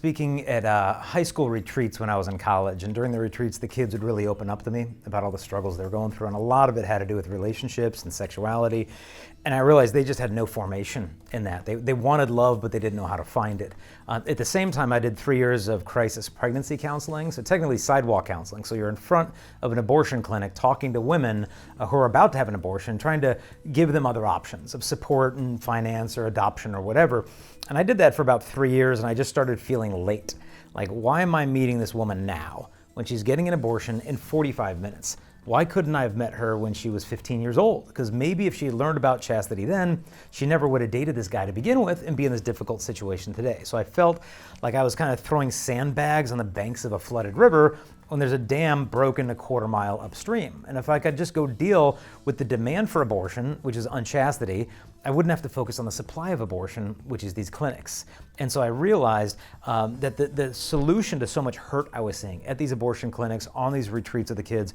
speaking at high school retreats when I was in college, and during the retreats, the kids would really open up to me about all the struggles they were going through, and a lot of it had to do with relationships and sexuality, and I realized they just had no formation in that. They wanted love, but they didn't know how to find it. At the same time, I did 3 years of crisis pregnancy counseling, so technically sidewalk counseling. So you're in front of an abortion clinic talking to women who are about to have an abortion, trying to give them other options of support and finance or adoption or whatever. And I did that for about 3 years, and I just started feeling late. Like, why am I meeting this woman now when she's getting an abortion in 45 minutes? Why couldn't I have met her when she was 15 years old? Because maybe if she had learned about chastity then, she never would have dated this guy to begin with and be in this difficult situation today. So I felt like I was kind of throwing sandbags on the banks of a flooded river when there's a dam broken a quarter mile upstream. And if I could just go deal with the demand for abortion, which is unchastity, I wouldn't have to focus on the supply of abortion, which is these clinics. And so I realized that the solution to so much hurt I was seeing at these abortion clinics, on these retreats of the kids,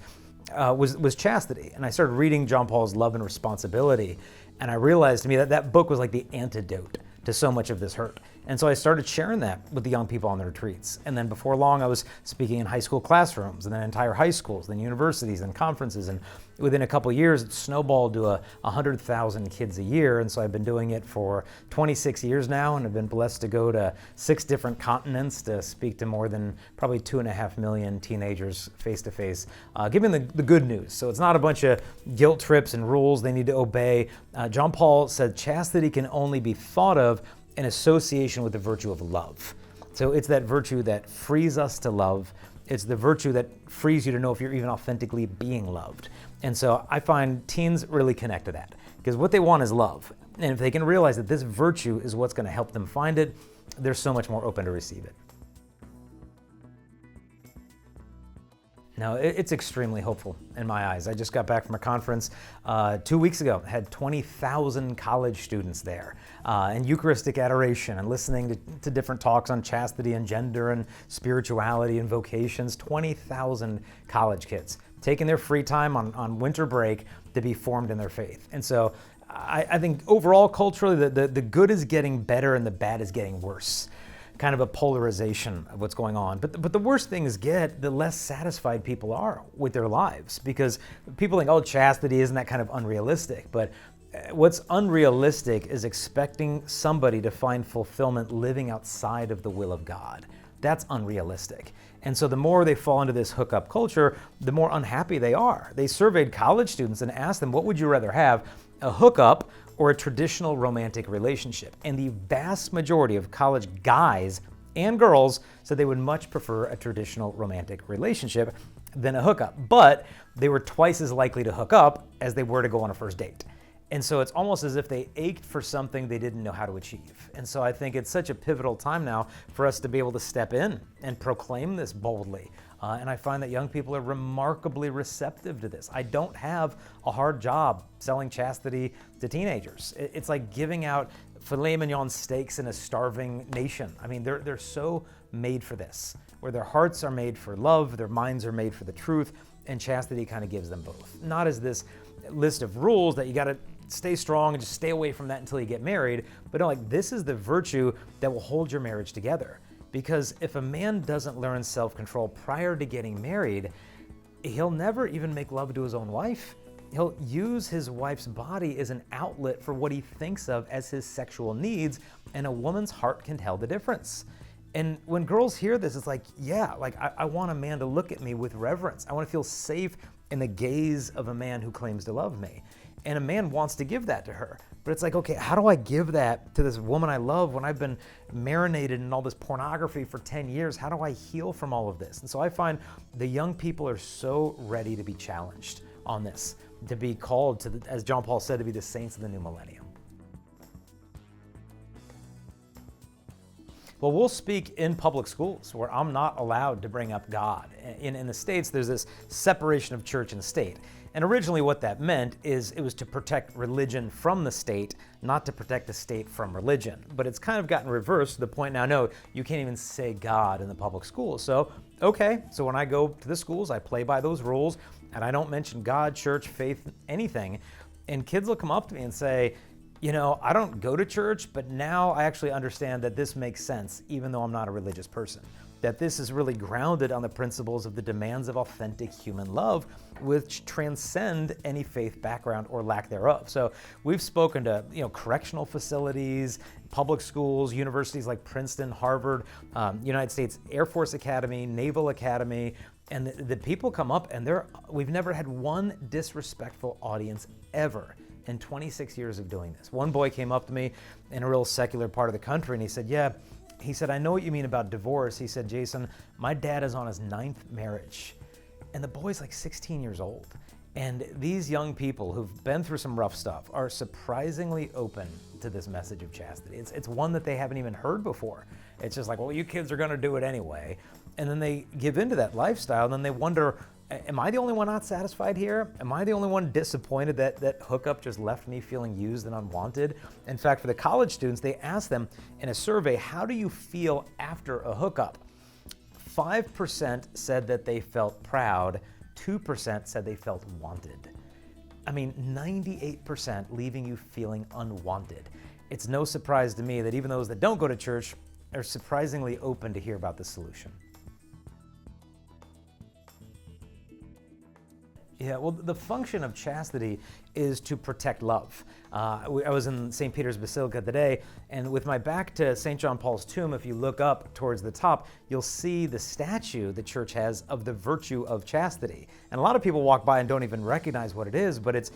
was chastity. And I started reading John Paul's Love and Responsibility, and I realized to me that that book was like the antidote to so much of this hurt. And so I started sharing that with the young people on the retreats. And then before long, I was speaking in high school classrooms, and then entire high schools, then universities and conferences. And within a couple of years, it snowballed to 100,000 kids a year. And so I've been doing it for 26 years now, and I've been blessed to go to 6 different continents to speak to more than probably 2.5 million teenagers face to face, giving the good news. So it's not a bunch of guilt trips and rules they need to obey. John Paul said chastity can only be thought of in association with the virtue of love. So it's that virtue that frees us to love. It's the virtue that frees you to know if you're even authentically being loved. And so I find teens really connect to that, because what they want is love. And if they can realize that this virtue is what's going to help them find it, they're so much more open to receive it. No, it's extremely hopeful in my eyes. I just got back from a conference 2 weeks ago. Had 20,000 college students there, and Eucharistic adoration, and listening to different talks on chastity and gender and spirituality and vocations. 20,000 college kids taking their free time on winter break to be formed in their faith. And so I think overall culturally, the good is getting better and the bad is getting worse. Kind of a polarization of what's going on. But the worse things get, the less satisfied people are with their lives, because people think, oh, chastity, isn't that kind of unrealistic? But what's unrealistic is expecting somebody to find fulfillment living outside of the will of God. That's unrealistic. And so the more they fall into this hookup culture, the more unhappy they are. They surveyed college students and asked them, what would you rather have, a hookup or a traditional romantic relationship? And the vast majority of college guys and girls said they would much prefer a traditional romantic relationship than a hookup. But they were twice as likely to hook up as they were to go on a first date. And so it's almost as if they ached for something they didn't know how to achieve. And so I think it's such a pivotal time now for us to be able to step in and proclaim this boldly. And I find that young people are remarkably receptive to this. I don't have a hard job selling chastity to teenagers. It's like giving out filet mignon steaks in a starving nation. I mean, they're so made for this, where their hearts are made for love, their minds are made for the truth, and chastity kind of gives them both. Not as this list of rules that you got to stay strong and just stay away from that until you get married, but no, like, this is the virtue that will hold your marriage together. Because if a man doesn't learn self-control prior to getting married, he'll never even make love to his own wife. He'll use his wife's body as an outlet for what he thinks of as his sexual needs, and a woman's heart can tell the difference. And when girls hear this, it's like, yeah, like I want a man to look at me with reverence. I want to feel safe in the gaze of a man who claims to love me. And a man wants to give that to her. But it's like, okay, how do I give that to this woman I love when I've been marinated in all this pornography for 10 years? How do I heal from all of this? And so I find the young people are so ready to be challenged on this, to be called to, as John Paul said, to be the saints of the new millennium. Well, we'll speak in public schools where I'm not allowed to bring up God. In the States, there's this separation of church and state. And originally what that meant is it was to protect religion from the state, not to protect the state from religion. But it's kind of gotten reversed to the point now, no, you can't even say God in the public schools. So, okay, so when I go to the schools, I play by those rules, and I don't mention God, church, faith, anything. And kids will come up to me and say, I don't go to church, but now I actually understand that this makes sense, even though I'm not a religious person. That this is really grounded on the principles of the demands of authentic human love, which transcend any faith background or lack thereof. So we've spoken to correctional facilities, public schools, universities like Princeton, Harvard, United States Air Force Academy, Naval Academy, and the people come up and we've never had one disrespectful audience ever in 26 years of doing this. One boy came up to me in a real secular part of the country and he said, I know what you mean about divorce. He said, Jason, my dad is on his 9th marriage. And the boy's like 16 years old. And these young people who've been through some rough stuff are surprisingly open to this message of chastity. It's one that they haven't even heard before. It's just like, well, you kids are going to do it anyway. And then they give into that lifestyle, and then they wonder, am I the only one not satisfied here? Am I the only one disappointed that hookup just left me feeling used and unwanted? In fact, for the college students, they asked them in a survey, how do you feel after a hookup? 5% said that they felt proud, 2% said they felt wanted. I mean, 98% leaving you feeling unwanted. It's no surprise to me that even those that don't go to church are surprisingly open to hear about the solution. Yeah, well, the function of chastity is to protect love. I was in St. Peter's Basilica today, and with my back to St. John Paul's tomb, if you look up towards the top, you'll see the statue the church has of the virtue of chastity. And a lot of people walk by and don't even recognize what it is, but it's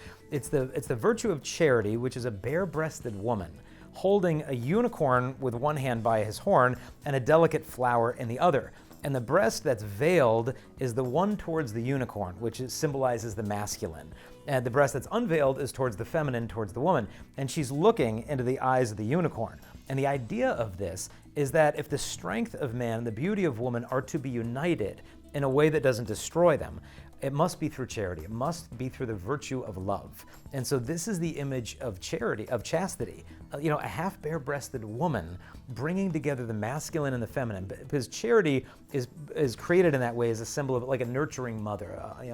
the virtue of charity, which is a bare-breasted woman holding a unicorn with one hand by his horn and a delicate flower in the other. And the breast that's veiled is the one towards the unicorn, which symbolizes the masculine. And the breast that's unveiled is towards the feminine, towards the woman. And she's looking into the eyes of the unicorn. And the idea of this is that if the strength of man and the beauty of woman are to be united in a way that doesn't destroy them, it must be through charity. It must be through the virtue of love. And so this is the image of charity, of chastity. A half bare-breasted woman bringing together the masculine and the feminine. Because charity is created in that way as a symbol of like a nurturing mother,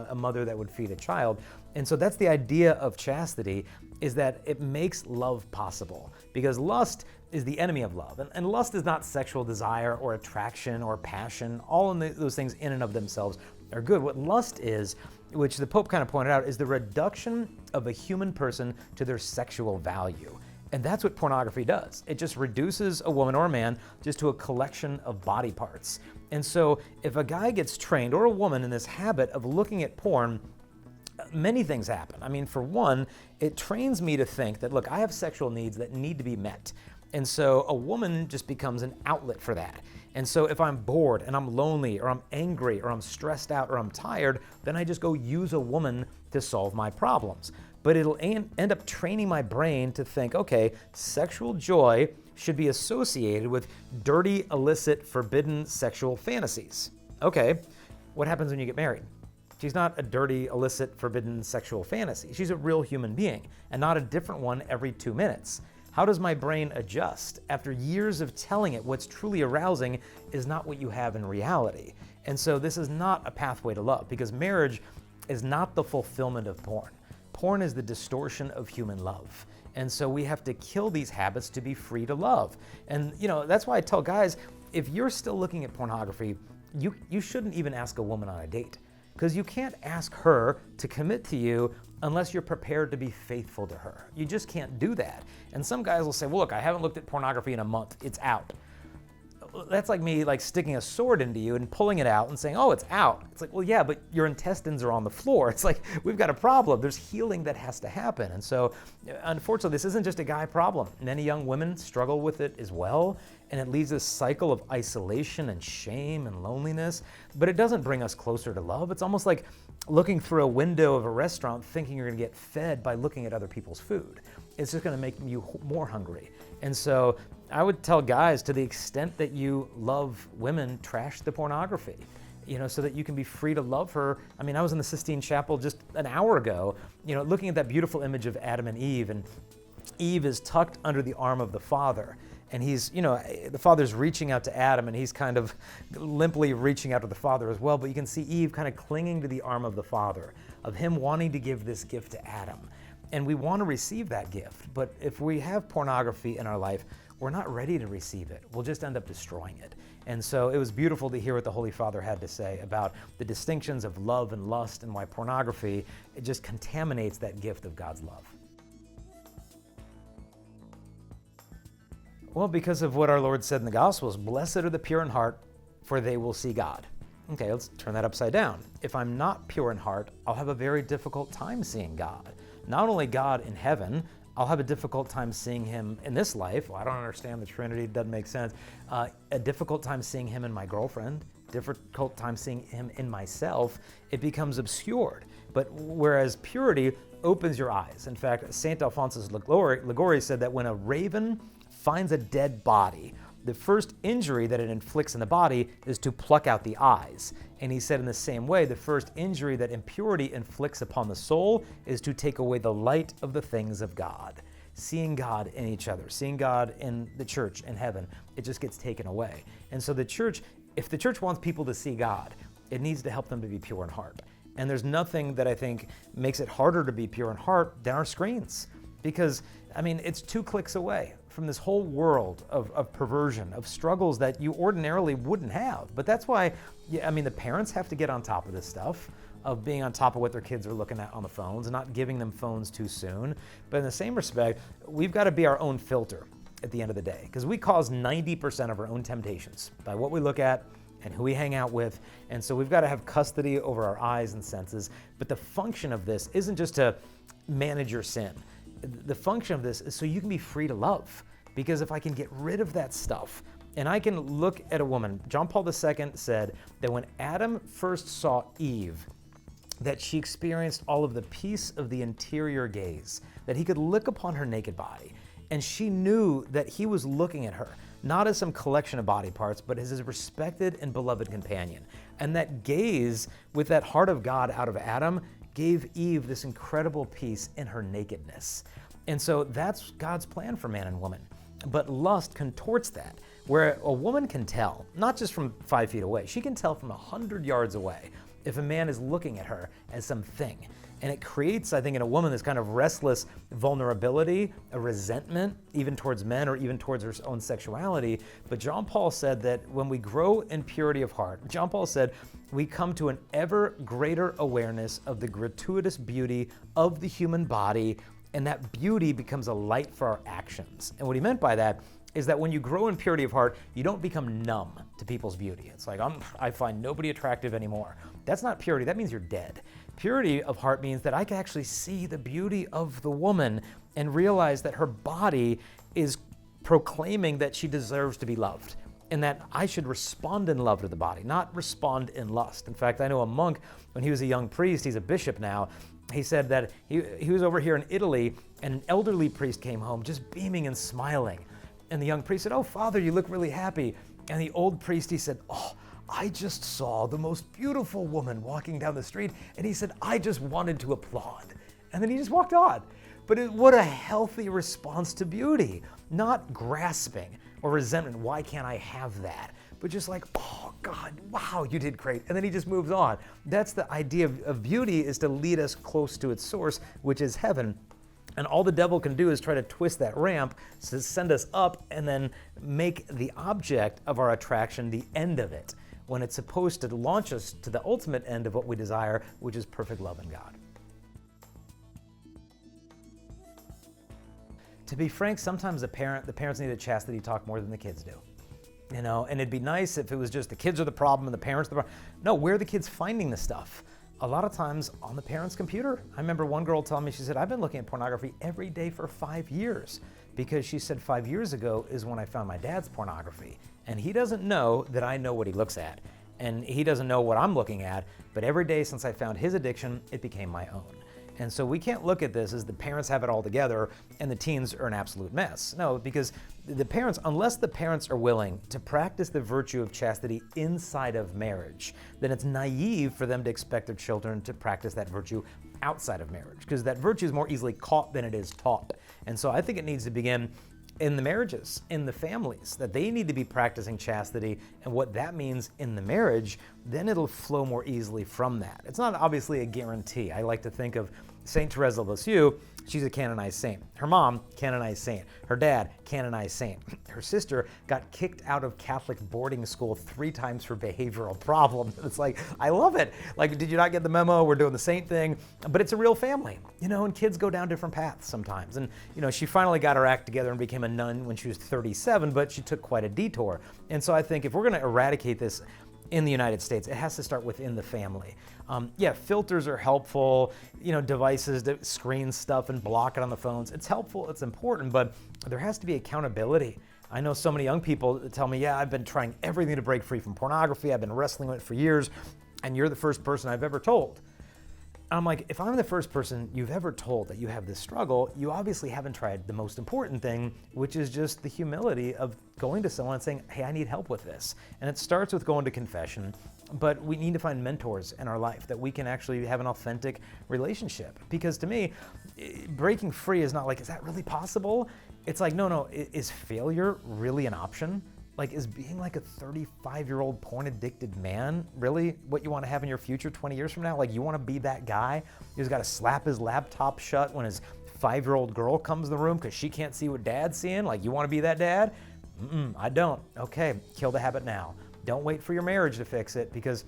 a mother that would feed a child. And so that's the idea of chastity, is that it makes love possible. Because lust is the enemy of love. And lust is not sexual desire or attraction or passion. All of those things in and of themselves are good. What lust is, which the Pope kind of pointed out, is the reduction of a human person to their sexual value. And that's what pornography does. It just reduces a woman or a man just to a collection of body parts. And so if a guy gets trained, or a woman, in this habit of looking at porn, many things happen. I mean, for one, it trains me to think that, look, I have sexual needs that need to be met. And so a woman just becomes an outlet for that. And so if I'm bored and I'm lonely or I'm angry or I'm stressed out or I'm tired, then I just go use a woman to solve my problems. But it'll end up training my brain to think, okay, sexual joy should be associated with dirty, illicit, forbidden sexual fantasies. Okay, what happens when you get married? She's not a dirty, illicit, forbidden sexual fantasy. She's a real human being, and not a different one every 2 minutes. How does my brain adjust after years of telling it what's truly arousing is not what you have in reality? And so this is not a pathway to love, because marriage is not the fulfillment of porn. Porn is the distortion of human love. And so we have to kill these habits to be free to love. And that's why I tell guys, if you're still looking at pornography, you shouldn't even ask a woman on a date, because you can't ask her to commit to you unless you're prepared to be faithful to her. You just can't do that. And some guys will say, well, look, I haven't looked at pornography in a month. It's out. That's like me sticking a sword into you and pulling it out and saying, oh, it's out. It's like, well, yeah, but your intestines are on the floor. It's like, we've got a problem. There's healing that has to happen. And so, unfortunately, this isn't just a guy problem. Many young women struggle with it as well. And it leads this cycle of isolation and shame and loneliness. But it doesn't bring us closer to love. It's almost like looking through a window of a restaurant thinking you're going to get fed by looking at other people's food. It's just going to make you more hungry. And so I would tell guys, to the extent that you love women, trash the pornography, so that you can be free to love her. I mean, I was in the Sistine Chapel just an hour ago, looking at that beautiful image of Adam and Eve is tucked under the arm of the Father. And he's, the Father's reaching out to Adam, and he's kind of limply reaching out to the Father as well. But you can see Eve kind of clinging to the arm of the Father, of him wanting to give this gift to Adam. And we want to receive that gift. But if we have pornography in our life, we're not ready to receive it. We'll just end up destroying it. And so it was beautiful to hear what the Holy Father had to say about the distinctions of love and lust and why pornography, it just contaminates that gift of God's love. Well, because of what our Lord said in the Gospels, blessed are the pure in heart, for they will see God. Okay, let's turn that upside down. If I'm not pure in heart, I'll have a very difficult time seeing God. Not only God in heaven, I'll have a difficult time seeing him in this life. Well, I don't understand the Trinity, it doesn't make sense. A difficult time seeing him in my girlfriend, difficult time seeing him in myself. It becomes obscured. But whereas purity opens your eyes. In fact, St. Alphonsus Liguori said that when a raven finds a dead body, the first injury that it inflicts in the body is to pluck out the eyes. And he said in the same way, the first injury that impurity inflicts upon the soul is to take away the light of the things of God. Seeing God in each other, seeing God in the church, in heaven, it just gets taken away. And so the church, if the church wants people to see God, it needs to help them to be pure in heart. And there's nothing that I think makes it harder to be pure in heart than our screens. Because, I mean, it's 2 clicks away from this whole world of perversion, of struggles that you ordinarily wouldn't have. But that's why, I mean, the parents have to get on top of this stuff, of being on top of what their kids are looking at on the phones and not giving them phones too soon. But in the same respect, we've got to be our own filter at the end of the day, because we cause 90% of our own temptations by what we look at and who we hang out with. And so we've got to have custody over our eyes and senses. But the function of this isn't just to manage your sin. The function of this is so you can be free to love. Because if I can get rid of that stuff and I can look at a woman, John Paul II said that when Adam first saw Eve, that she experienced all of the peace of the interior gaze, that he could look upon her naked body. And she knew that he was looking at her, not as some collection of body parts, but as his respected and beloved companion. And that gaze with that heart of God out of Adam gave Eve this incredible peace in her nakedness. And so that's God's plan for man and woman. But lust contorts that, where a woman can tell, not just from 5 feet away, she can tell from 100 yards away if a man is looking at her as something. And it creates, I think, in a woman this kind of restless vulnerability, a resentment, even towards men or even towards her own sexuality. But John Paul said that when we grow in purity of heart, John Paul said, we come to an ever greater awareness of the gratuitous beauty of the human body, and that beauty becomes a light for our actions. And what he meant by that is that when you grow in purity of heart, you don't become numb to people's beauty. It's like, I find nobody attractive anymore. That's not purity. That means you're dead. Purity of heart means that I can actually see the beauty of the woman and realize that her body is proclaiming that she deserves to be loved, and that I should respond in love to the body, not respond in lust. In fact, I know a monk, when he was a young priest, he's a bishop now, he said that he was over here in Italy, and an elderly priest came home just beaming and smiling. And the young priest said, "Oh, Father, you look really happy." And the old priest, he said, "Oh, I just saw the most beautiful woman walking down the street." And he said, "I just wanted to applaud." And then he just walked on. But what a healthy response to beauty, not grasping or resentment. Why can't I have that? But just like, "Oh God, wow, you did great." And then he just moves on. That's the idea of beauty, is to lead us close to its source, which is heaven. And all the devil can do is try to twist that ramp to send us up and then make the object of our attraction the end of it, when it's supposed to launch us to the ultimate end of what we desire, which is perfect love in God. To be frank, sometimes the parents need a chastity talk more than the kids do. You know, and it'd be nice if it was just the kids are the problem and the parents are the problem. No, where are the kids finding this stuff? A lot of times on the parents' computer. I remember one girl telling me, she said, "I've been looking at pornography every day for 5 years." Because she said 5 years ago is when I found my dad's pornography. And he doesn't know that I know what he looks at. And he doesn't know what I'm looking at. But every day since I found his addiction, it became my own. And so we can't look at this as the parents have it all together and the teens are an absolute mess. No, because the parents, unless the parents are willing to practice the virtue of chastity inside of marriage, then it's naive for them to expect their children to practice that virtue outside of marriage, because that virtue is more easily caught than it is taught. And so I think it needs to begin in the marriages, in the families, that they need to be practicing chastity and what that means in the marriage. Then it'll flow more easily from that. It's not obviously a guarantee. I like to think of Saint Teresa of Lisieux, she's a canonized saint. Her mom, canonized saint. Her dad, canonized saint. Her sister got kicked out of Catholic boarding school 3 times for behavioral problems. It's like, I love it. Like, did you not get the memo? We're doing the saint thing. But it's a real family, and kids go down different paths sometimes. And, she finally got her act together and became a nun when she was 37, but she took quite a detour. And so I think if we're going to eradicate this in the United States, it has to start within the family. Filters are helpful, devices that screen stuff and block it on the phones. It's helpful, it's important, but there has to be accountability. I know so many young people that tell me, I've been trying everything to break free from pornography. I've been wrestling with it for years, and you're the first person I've ever told. I'm like, if I'm the first person you've ever told that you have this struggle, you obviously haven't tried the most important thing, which is just the humility of going to someone and saying, hey, I need help with this. And it starts with going to confession, but we need to find mentors in our life that we can actually have an authentic relationship. Because to me, breaking free is not like, is that really possible? It's like, no, is failure really an option? Like, is being like a 35-year-old porn-addicted man really what you want to have in your future 20 years from now? Like, you want to be that guy who's got to slap his laptop shut when his 5-year-old girl comes in the room because she can't see what dad's seeing? Like, you want to be that dad? I don't. Okay, kill the habit now. Don't wait for your marriage to fix it, because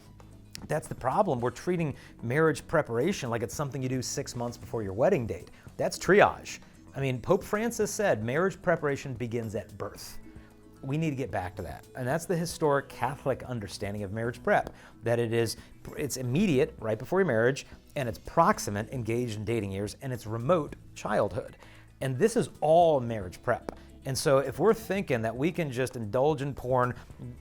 that's the problem. We're treating marriage preparation like it's something you do 6 months before your wedding date. That's triage. I mean, Pope Francis said marriage preparation begins at birth. We need to get back to that. And that's the historic Catholic understanding of marriage prep, that it's immediate, right before your marriage, and it's proximate, engaged in dating years, and it's remote, childhood. And this is all marriage prep. And so if we're thinking that we can just indulge in porn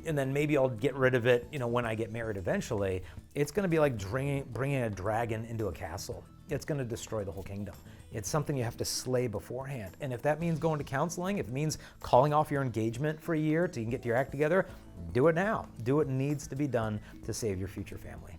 and then maybe I'll get rid of it, when I get married eventually, it's going to be like bringing a dragon into a castle. It's going to destroy the whole kingdom. It's something you have to slay beforehand. And if that means going to counseling, if it means calling off your engagement for a year till you can get your act together, do it now. Do what needs to be done to save your future family.